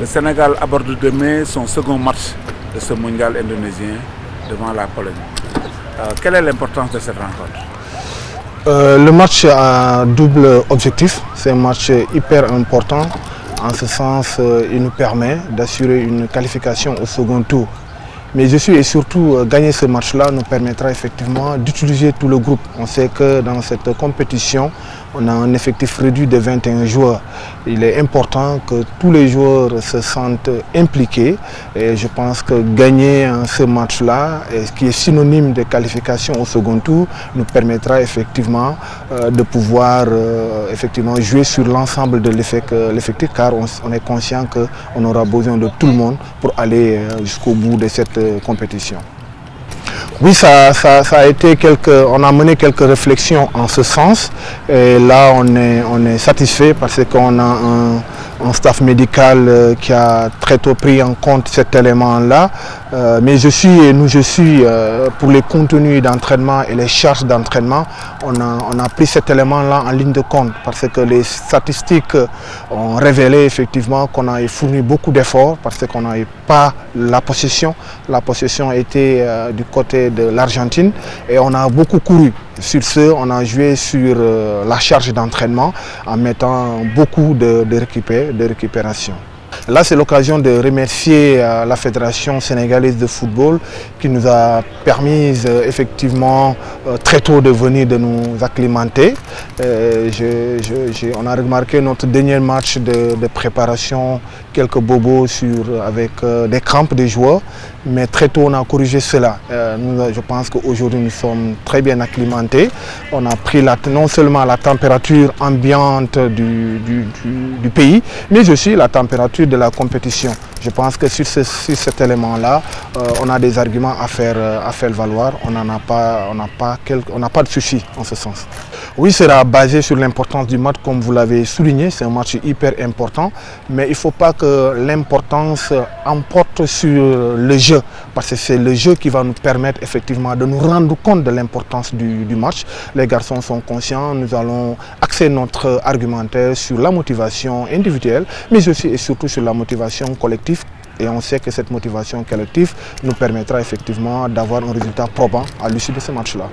Le Sénégal aborde demain son second match de ce mondial indonésien devant la Pologne. Quelle est l'importance de cette rencontre? Le match a double objectif. C'est un match hyper important. En ce sens, il nous permet d'assurer une qualification au second tour. Mais je suis et surtout gagner ce match-là nous permettra effectivement d'utiliser tout le groupe. On sait que dans cette compétition, on a un effectif réduit de 21 joueurs. Il est important que tous les joueurs se sentent impliqués et je pense que gagner ce match-là, qui est synonyme de qualification au second tour, nous permettra effectivement de pouvoir effectivement jouer sur l'ensemble de l'effectif car on est conscient qu'on aura besoin de tout le monde pour aller jusqu'au bout de cette compétition. Oui, on a mené quelques réflexions en ce sens et là on est satisfait parce qu'on a un staff médical qui a très tôt pris en compte cet élément-là. Mais je suis pour les contenus d'entraînement et les charges d'entraînement, on a pris cet élément-là en ligne de compte parce que les statistiques ont révélé effectivement qu'on a fourni beaucoup d'efforts parce qu'on n'avait pas la possession. La possession était du côté de l'Argentine et on a beaucoup couru. Sur ce, on a joué sur la charge d'entraînement en mettant beaucoup de récupération. Là, c'est l'occasion de remercier la Fédération sénégalaise de football qui nous a permis effectivement très tôt de venir de nous acclimater. On a remarqué notre dernier match de préparation, quelques bobos avec des crampes des joueurs, mais très tôt on a corrigé cela. Je pense qu'aujourd'hui nous sommes très bien acclimatés. On a pris non seulement la température ambiante du pays, mais aussi la température de la compétition. Je pense que sur cet élément-là, on a des arguments à faire valoir. On n'a pas de souci en ce sens. Oui, ce sera basé sur l'importance du match, comme vous l'avez souligné. C'est un match hyper important, mais il ne faut pas que l'importance emporte sur le jeu, parce que c'est le jeu qui va nous permettre effectivement de nous rendre compte de l'importance du match. Les garçons sont conscients, nous allons axer notre argumentaire sur la motivation individuelle, mais aussi et surtout sur la motivation collective. Et on sait que cette motivation collective nous permettra effectivement d'avoir un résultat probant à l'issue de ce match-là.